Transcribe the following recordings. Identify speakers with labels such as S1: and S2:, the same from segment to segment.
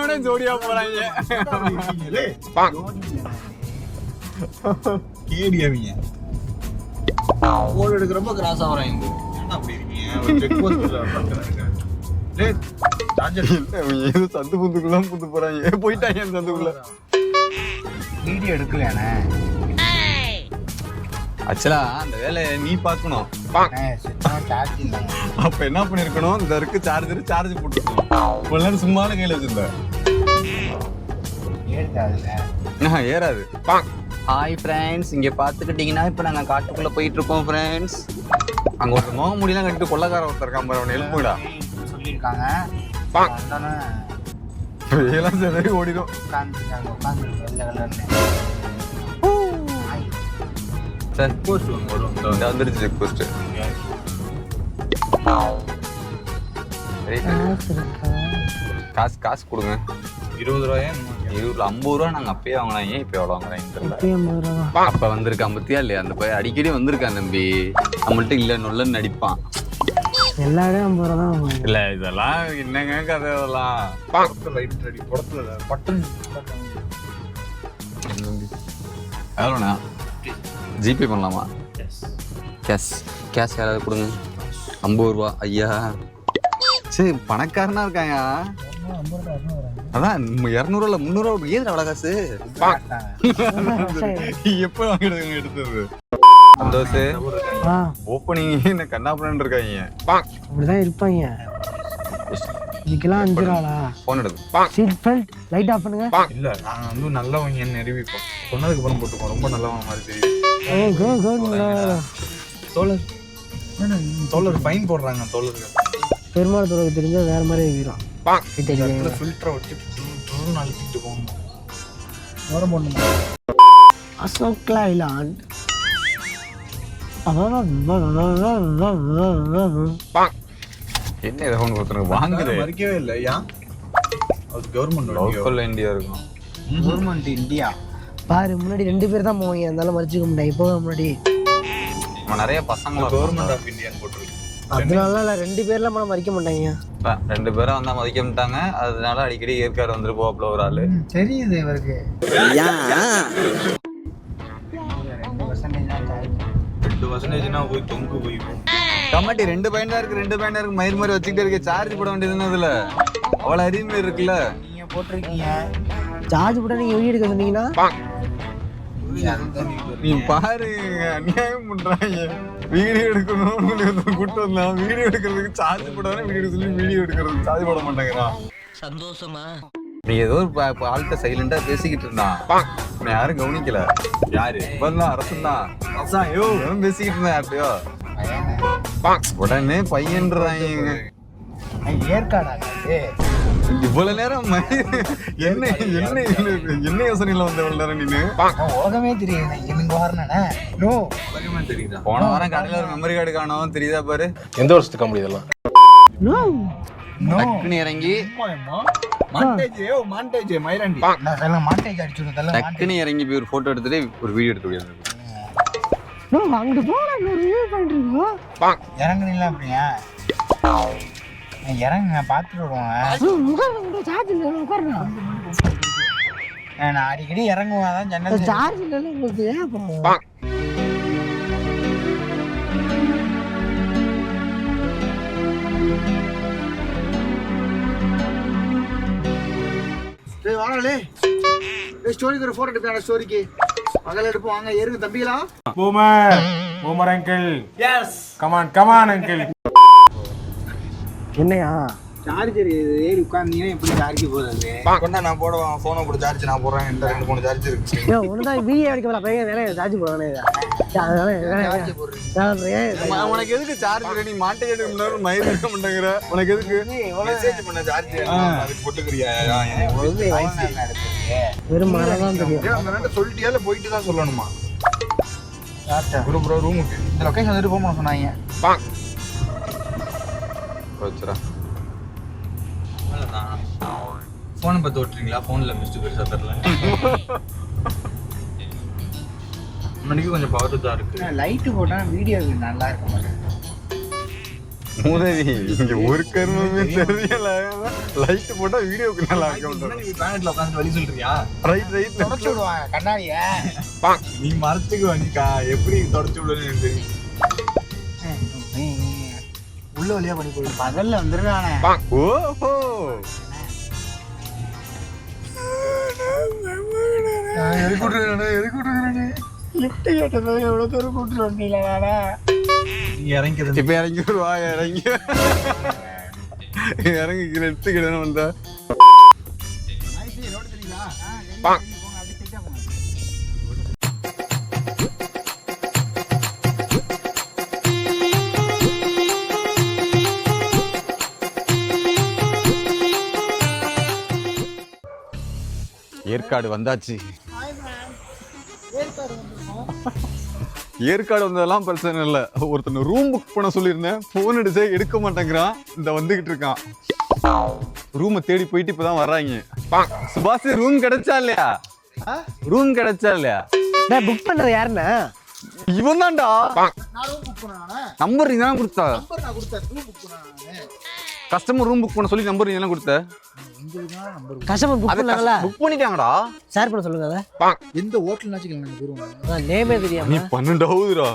S1: அவனே ஜோடியா போறாங்க.
S2: கேடியாவீங்க போன் எடுக்கிறப்ப கிராஸ் ஆகுறாங்க. என்ன அப்படி இருக்கீங்க? ஒரு செக் போஸ்ட்ல பண்றாங்க.
S1: ஏதோ சந்து புந்துக்குள்ள புந்து போறாங்க. போயிட்டாங்க அந்த சந்துக்குள்ள.
S2: வீடியோ எடுக்கலையானே?
S1: ஆக்சுவலா அந்த வேலையை நீ பார்க்கணும்.
S2: சார்ஜ் இல்லை.
S1: அப்ப என்ன பண்ணிருக்கணும், இந்த இருக்கு சார்ஜ் போட்டுருக்கணும். இவ்வளவு நேரம் சும்மான கையில வச்சிருந்த ஏறாது. ஹாய் ஃப்ரெண்ட்ஸ், இங்க பாத்துக்கிட்டீங்கன்னா இப்ப நாங்க காட்டுக்குள்ள போயிட்டு இருக்கோம் ஃப்ரெண்ட்ஸ். அங்க ஒரு முக முடியெல்லாம் கட்டிட்டு கொள்ளக்கார ஒருத்தர் இருக்கான் பாரு, அவனை எழுப்புடா
S2: சொல்லியிருக்காங்க.
S1: இதெல்லாம் சரி ஓடிடும். செக் போஸ்ட் வந்துருச்சு. செக் போஸ்ட் காசு கொடுங்க. 20 ரூபாயா? 50 ரூபா நாங்க அப்பயே வாங்கலாம். ஏன் இப்ப எவ்வளவு வாங்குறேன்? அப்ப வந்திருக்கான் பத்தியா இல்லையா? அந்த பையன் அடிக்கடி வந்திருக்கான் தம்பி. நம்மள்ட்ட இல்ல நொல்லன்னு நடிப்பான்.
S3: எல்லா இடம் 50 ரூபா தான்.
S1: இல்ல இதெல்லாம் என்னங்க கதை இதெல்லாம். எவ்வளோண்ணா ஜிபே பண்ணலாமா? கேஷ் யாராவது கொடுங்க. 50 ரூபா ஐயா. சரி பணக்காரனா இருக்காங்க. அதான் 200 இல்ல 300 ரூபா. ஏது அவ்வளோ காசு? எப்போ வாங்கிடுங்க எடுத்தது? சந்தோஷ் ஓப்பனிங் என்ன கண்ணாபுரன் இருக்காங்க.
S3: அப்படிதான் இருப்பாங்க. இதுக்கெல்லாம் 5 ரூபாடா.
S1: போன் எடுத்து
S3: சீட் பெல்ட் லைட் ஆஃப் பண்ணுங்க.
S2: இல்ல நாங்க வந்து நல்லவங்க நிரூபிப்போம். சொன்னதுக்கு அப்புறம் போட்டுப்போம். ரொம்ப நல்லவங்க மாதிரி தெரியுது. தோழர் ஃபைன் போடுறாங்க. தோழர்கள்
S3: பெருமாள் தோழருக்கு தெரிஞ்சா வேற மாதிரி இருக்கிறோம்.
S2: ஃபில்டரை வச்சு அழிச்சிட்டு போகணும். வரம் போடணுமா?
S3: அசோக் லைலாண்ட்
S1: என்ன ரவுண்ட் கொடுத்துருங்க வாங்குது.
S2: மறிக்கவே இல்லை. ஏன்? அது கவர்மெண்ட்
S1: லோக்கல் இந்தியா இருக்கும்.
S2: கவர்மெண்ட் இந்தியா
S3: பாரு. முன்னாடி 2 பேர் தான் போவாங்க. அதனால மறைச்சிக்க முடியாது. இப்போ முன்னாடி
S1: நிறைய பசங்க
S2: கவர்மெண்ட் ஆஃப் இந்தியான்னு போட்டுருக்கு.
S3: அதனால 2 பேர்லாம் மனம் மறைக்க மாட்டாங்க.
S1: 2 பேரும் வந்தா மதிக்க மாட்டாங்க. அதனால அடிக்கடி ஏற்காடு வந்துட்டு போவாப்ல ஒரு ஆளு.
S2: தெரியுது இவருக்கு. 2% போய் தொங்கு போய்
S1: கமாட்டி 2 பாயிண்ட் தான் இருக்கு. 2 பாயிண்ட் இருக்கு. மயிர் மாதிரி வச்சுக்கிட்டே இருக்கு. சார்ஜ் போட வேண்டியதுன்னு அதுல அவ்வளவு அறிவு இருக்குல்ல.
S2: நீங்க போட்டிருக்கீங்க.
S3: சார்ஜ் போட நீங்க வீடியோ எடுக்க சொன்னீங்கன்னா
S1: நீ பாரு அநியாயம் பண்றாங்க. வீடியோ எடுக்கணும் கூட்டு வந்தா வீடியோ எடுக்கிறதுக்கு சார்ஜ் போடாத வீடியோ சொல்லி வீடியோ எடுக்கிறதுக்கு சார்ஜ் போட மாட்டேங்கிறான்.
S3: சந்தோஷமா
S1: நீ ஏதோ ஒரு ஆள்கிட்ட சைலண்டா பேசிக்கிட்டு இருந்தான். உன்னை யாரும் கவனிக்கல. யாரு இவன்தான்? அரசன் தான். பேசிக்கிட்டு இருந்தா யார்ட்டையோ. உடனே பையன்றாங்க.
S2: ஏற்காடா
S1: இவ்வளவு நேரம் என்ன என்ன என்ன யோசனையில வந்த இவ்வளவு நேரம் நீனு?
S2: உலகமே தெரியுது.
S1: போன வாரம் கடையில ஒரு மெமரி கார்டு காணோம் தெரியுதா பாரு.
S4: எந்த வருஷத்துக்கு கம்பெனி இதெல்லாம்?
S1: டக்குன்னு இறங்கி டக்குன்னு இறங்கி போய் ஒரு போட்டோ எடுத்துட்டு ஒரு வீடியோ எடுத்து
S3: அங்கிட்டு போனா
S2: இறங்குனீங்களா? அப்படியா இறங்குங்க பார்த்துருக்கோம். நான் அடிக்கடி இறங்குவாதான் ஜன்னல்
S3: சார்ஜ் இல்லை உங்களுக்கு.
S2: வாங்களே ஸ்டோரிக்கு ஒரு போட்டோ எடுப்பாங்க. ஸ்டோரிக்கு பகல் எடுப்போம். வாங்க ஏறுங்க தம்பிகளா.
S4: Boomer uncle. Yes come on uncle.
S3: என்னையா
S2: சார்ஜர் ஏறி உட்கார்ந்தீங்கன்னா எப்படி சார்ஜ் போடுறது? கொண்டா நான் போடுவேன். போனை போட்டு சார்ஜ் நான் போடுறேன். இந்த 2-3 சார்ஜ் இருக்கு.
S3: ஒண்ணுதான் வீடியோ எடுக்க போல பையன் வேலை சார்ஜ் போடுறானே.
S1: உனக்கு எதுக்கு சார்ஜ்? நீ மாட்டே எடுக்க முடியாது. மயிர் எடுக்க மாட்டேங்கிற. உனக்கு எதுக்கு
S2: மெசேஜ் பண்ண சார்ஜ் அதுக்கு போட்டுக்கிறியா?
S3: வெறும் மரம் தெரியும்.
S2: சொல்லிட்டியால போயிட்டு தான் சொல்லணுமா? ப்ரோ ரூமுக்கு இந்த லொகேஷன் வந்துட்டு போக சொன்னாங்க. போனை பார்த்து ஓட்டுறீங்களா? போன்ல மிஸ்டு பெருசா தரல. முன்னாடிக்கு கொஞ்சம் பவர் தான் இருக்கு. லைட்டு போட்டா வீடியோ நல்லா இருக்க மாட்டேன்.
S1: மூதேவி இங்க ஒரு கருமே தெரியல. லைட் போட்டா வீடியோக்கு நல்லா இருக்கும்.
S2: பேனட்ல உட்காந்து வழி சொல்றியா?
S1: ரைட் ரைட்
S3: தொடச்சு விடுவாங்க கண்ணாடிய.
S2: நீ மரத்துக்கு வண்டிக்கா எப்படி தொடச்சு விடுன்னு தெரியும்.
S3: உள்ள வழியா பண்ணி போய் பகல்ல வந்துருக்கானே.
S1: ஓஹோ
S3: லிஃப்ட் கேட்டது எவ்வளவு தூரம் கூட்டிட்டு வந்தீங்களா?
S2: நீ இறங்கிது
S1: இப்ப இறங்கி வருவா. இறங்கி இறங்கி எடுத்துக்கிட்டு வந்தா ஏற்காடு வந்தாச்சு. ஏற்காடு வந்ததெல்லாம் பிரச்சனை இல்லை. ஒருத்தன் ரூம் புக் பண்ண சொல்லியிருந்தேன், போன் அடிச்சே எடுக்க மாட்டேங்கிறான். இந்த வந்துகிட்டு இருக்கான். ரூமை தேடி போயிட்டு இப்பதான் வர்றாங்க. சுபாஷ் ரூம் கிடைச்சா இல்லையா? ரூம் கிடைச்சா இல்லையா?
S3: புக் பண்ணது யாருன்னா?
S1: இவன் தான்டா. நம்பர் நீ தான் கொடுத்தா. கஸ்டமர் ரூம் புக் பண்ண சொல்லி நம்பர் நீ தானே கொடுத்த.
S3: கஸ்டமர் புக் பண்ணாங்களா?
S1: புக் பண்ணிட்டாங்கடா.
S3: ஷேர் பண்ண சொல்லுங்க. அத
S2: எந்த ஹோட்டல்னாச்சும் நாங்க போறோம்.
S3: நேமே தெரியாம
S1: நீ 12ஆவதுடா.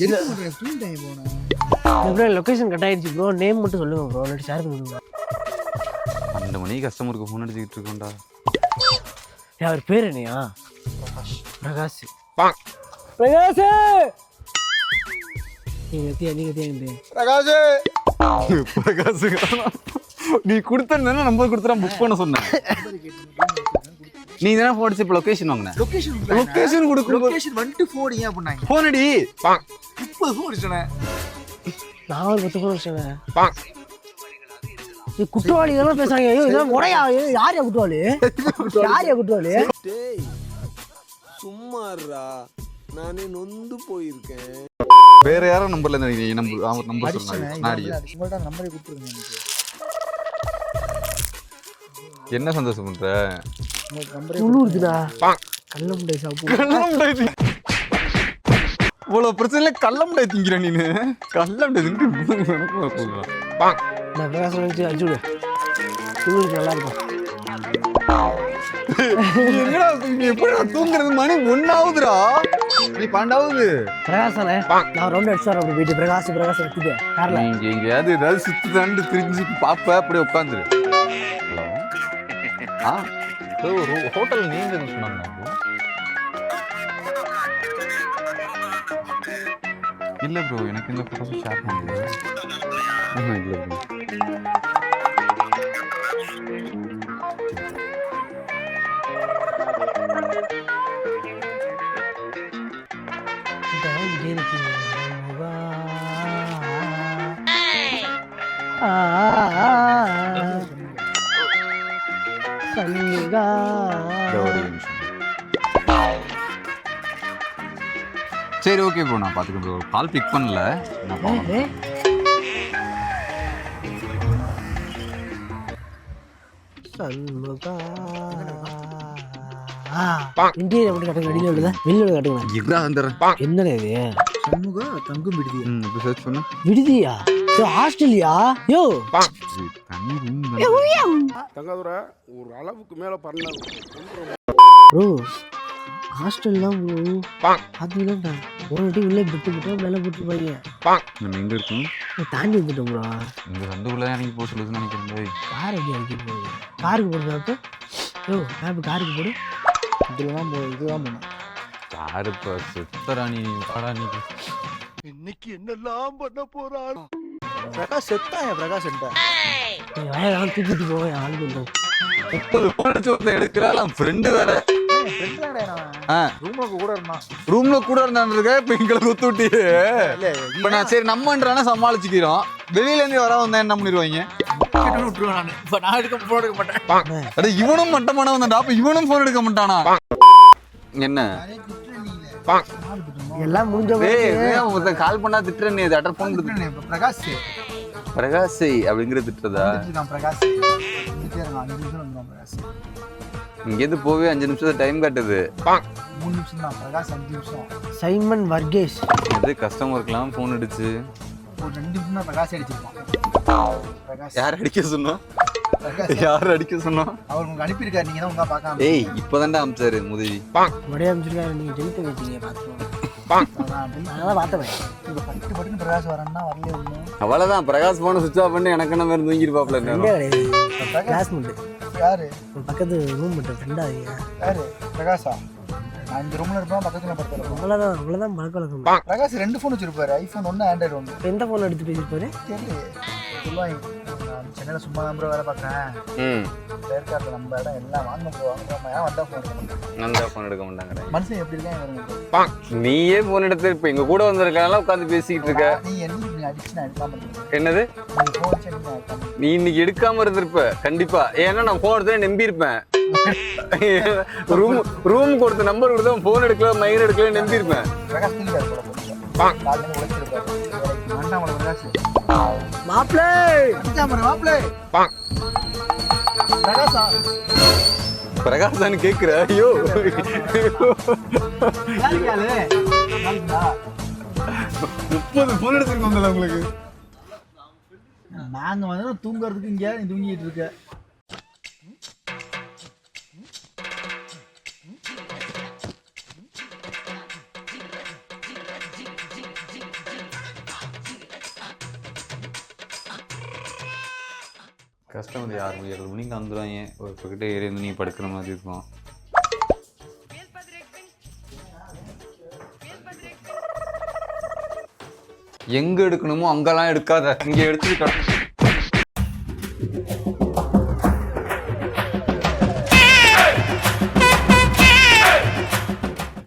S2: என்ன பண்ற? ஃபுல் டைம் போனா.
S3: ப்ரோ லொகேஷன் கட் ஆயிடுச்சு ப்ரோ. நேம் மட்டும் சொல்லுங்க ப்ரோ. இல்ல ஷேர் பண்ணுங்க.
S1: 12 மணிக்கு கஸ்டமருக்கு ஃபோன் அடிச்சிட்டு இருக்கோம்டா.
S3: அவர் பேர் என்னையா? பிரகாஷ். பிரகாஷ் நீங்க
S2: பிரகாஷ்
S1: பிரகாஷ் நீ கொடுத்த நம்பர் கொடுத்தா புக் பண்ண சொன்னேன். நீ தானே போன் அடிச்சு லொகேஷன் வாங்கின. லொகேஷன் கொடுக்கும்.
S2: லொகேஷன் வந்துட்டு போடிங்க அப்படினாங்க.
S1: போன் அடி.
S2: இப்போ போன் அடிச்சனே.
S3: நான் ஒரு 10 போன் அடிச்சேன். நீ குற்றவாளி இதெல்லாம் பேசுறாங்க. ஐயோ இதெல்லாம் முறையா? யாரையா குற்றவாளி? யாரையா குற்றவாளி?
S5: டேய் சும்மாறா, நானே நொந்து போயிருக்கேன்.
S1: வேற யாரும் நம்பர்ல இருந்து நம்பர் சொன்னாங்க. நாடி
S2: உங்கள்ட்ட நம்பரை கொடுத்துருங்க எனக்கு.
S1: என்ன சந்தோஷம் பண்ற?
S2: உங்களுக்கு நம்பரே
S3: உழுவுதுடா. கள்ளமுண்டை சாப்பிடு.
S1: கள்ளமுண்டை இவ்வளவு பிரச்சனை கள்ளமுண்டை திங்கிற நீனு. கள்ளமுண்டை திங்கு.
S3: நான் பிரகாசம் வச்சு அடிச்சு விடு. உழுவுது நல்லா இருக்கும்.
S1: என்னடா எப்படி தூங்குறது? மணி 1ஆவதுடா. நீ 12ஆவது.
S3: பிரகாசனே நான் ரவுண்ட் அடிச்சு வரேன். அப்படி போயிட்டு பிரகாஷ் எடுத்துட்டு கார்ல
S1: நீங்க எங்கேயாவது ஏதாவது சுத்தி தாண்டு திரிஞ்சு பாப்ப அப்படியே உட்காந்துரு. ஒரு ஹோட்டல் நீங்க சொன்னாங்க. இல்ல ப்ரோ, எனக்கு இந்த போட்டோஸ் ஷேர் பண்ணுங்க. இல்ல ப்ரோ. சரி ஓகே ப்ரோ, நான் பாத்துக்கிறேன் ப்ரோ. கால் பிக் பண்ணல.
S3: இன்டீரியர் மட்டும் கட்டுங்க. வெளியில விடுதா? வெளியில கட்டுங்க.
S1: இதுதான் வந்துடுறேன்.
S3: என்னடா இது?
S2: சண்முகா தங்கும் விடுதி.
S1: இப்போ சர்ச் பண்ணு.
S3: விடுதியா? ஹாஸ்டல்யா? யோ
S1: தனி ரூம்
S5: தங்காதுரை ஒரு அளவுக்கு மேல பண்ண
S3: ப்ரோ. ஹாஸ்டல்லாம் ப்ரோ. அதுலடா ஒரு வாட்டி உள்ள விட்டு மேல போட்டுருப்பாங்க.
S1: நம்ம எங்க இருக்கோம்?
S3: தாண்டி வந்துட்டோம் ப்ரோ.
S1: இந்த சந்துக்குள்ள எனக்கு போக சொல்லுதுன்னு நினைக்கிறேன்.
S3: கார் எப்படி அடிக்கிட்டு போகுது? காருக்கு போடுறப்ப யோ மேப் காருக்கு போடு.
S2: இதுலதான் இதுதான் போனோம்.
S1: காரு இப்போ சுத்தராணி பாடா. நீ
S5: இன்னைக்கு என்னெல்லாம் பண்ண போறான்?
S2: பிரகாஷ் செத்தாயா? பிரகாஷ் செத்தா.
S3: வயதான் தூக்கிட்டு போவேன். ஆளுக்கு வந்தோம்
S1: 30 போன் அடிச்சு ஒருத்தன் எடுக்கிறான். ஃப்ரெண்டு வேற. ரூம்ல கூட இருந்தான்ருக்க. இப்ப எங்களை குத்து விட்டியே. இப்ப நான் சரி நம்மன்றான சமாளிச்சுக்கிறோம். வெளியில இருந்து வர வந்தா என்ன பண்ணிடுவாங்க? இவனும் மட்டமான வந்தான்டா. அப்ப இவனும் போன் எடுக்க மாட்டானா? என்ன
S3: எல்லாம் முடிஞ்ச
S1: கால் பண்ணா திட்டுறேன். அட்டர் போன்
S2: பிரகாஷ்
S1: பிரகாஷ் அப்படிங்கிற திட்டுறதா?
S2: பிரகாஷ்
S1: இங்கேருந்து போவே 5 நிமிஷம் டைம் காட்டுது.
S2: 3 நிமிஷம் தான். பிரகாஷ் 5 நிமிஷம்.
S3: சைமன் வர்கேஷ்
S1: அது கஸ்டமருக்குலாம் ஃபோன் அடிச்சு
S6: ஒரு 2 நிமிஷம் பிரகாஷ் அடிச்சிருப்பான். பிரகாஷ்
S1: யார் அடிக்க சொன்னோம்? யார் அடிக்க சொன்னோம்?
S6: அவர் உங்களுக்கு அனுப்பியிருக்காரு, நீங்க தான் உங்க பார்க்காம.
S1: ஏய் இப்பதான்டா அமிச்சாரு முதவி.
S3: உடைய அமைச்சிருக்காரு, நீங்கள் டெலிட் பண்ணி வச்சிங்க பார்த்துக்கோங்க. அதெல்லாம் பார்த்தேன்.
S6: இப்போ பட்டு பட்டுன்னு பிரகாஷ் வரேன்னா வரல ஒன்றும்.
S1: அவ்வளவுதான், பிரகாஷ் போன சுவிட்ச் ஆஃப் பண்ணி எனக்கு என்ன மாதிரி தூங்கிருப்பாப்ல.
S3: ஃப்ரெண்டே கிடையாது, கிளாஸ்மேட்டு.
S6: யாரு?
S3: பக்கத்து ரூம் மட்டும் ஃப்ரெண்டாக.
S6: யாரு? பிரகாஷா? நான் இந்த ரூம்ல இருப்பேன், பக்கத்துல படுத்துறேன்.
S3: அவ்வளோதான் பழக்க வழக்கம்.
S6: பிரகாஷ் 2 ஃபோன் வச்சிருப்பாரு, ஐஃபோன் 1, ஆண்ட்ராய்டு 1.
S3: இப்போ எந்த ஃபோன் எடுத்து பேசியிருப்பாரு?
S6: தெரியல சொல்லுவாங்க, நான் சென்னையில் சும்மா தான் வேலை பார்க்குறேன், ஏற்காட்டில் நம்ம இடம் எல்லாம் வாங்க போவாங்க, ஏன் வந்தா ஃபோன் எடுக்க மாட்டேன்.
S1: நந்தா போன் எடுக்க மாட்டாங்க.
S6: மனுஷன் எப்படி இருக்கான்?
S1: நீயே போன் எடுத்து இப்ப எங்க கூட வந்திருக்கலாம் உட்காந்து பேசிக்கிட்டு இருக்க.
S6: நீ என்ன அடிச்சு நான் எடுக்காம இருக்கேன்.
S1: என்னது?
S6: ஃபோன் வச்சு நான் எடுக்காம.
S1: நீ இன்னைக்கு எடுக்காம இருந்திருப்ப கண்டிப்பா. ஏன்னா நான் போன் எடுத்து நம்பி இருப்பேன். ரூம் கொடுத்த நம்பர் கொடுத்தா போன் எடுக்கல, மயிர் எடுக்கல நம்பி இருப்பேன்.
S6: பிரகாஷ் நீங்க கூட காலையில் உழைச்சிருப்பாரு. வேண்டாம் பிரகாஷ்.
S3: மாப்பிளே
S6: மாப்பிளே பிரகாஷா?
S1: பிரகாஷான்னு கேக்குற? ஐயோ
S6: யாருக்காலு?
S1: 30 போன் எடுத்துருக்கோம்ல உங்களுக்கு.
S6: நாங்க வந்து தூங்குறதுக்கு இங்க நீ தூங்கிட்டு இருக்க.
S1: கஸ்டமர் 6 மணிக்கு வந்துடுவாங்க. ஒரு பக்கிட்ட ஏறி வந்து நீ படுக்கிற மாதிரி இருக்கும். எங்க எடுக்கணுமோ அங்கெல்லாம் எடுக்காத, இங்க எடுத்து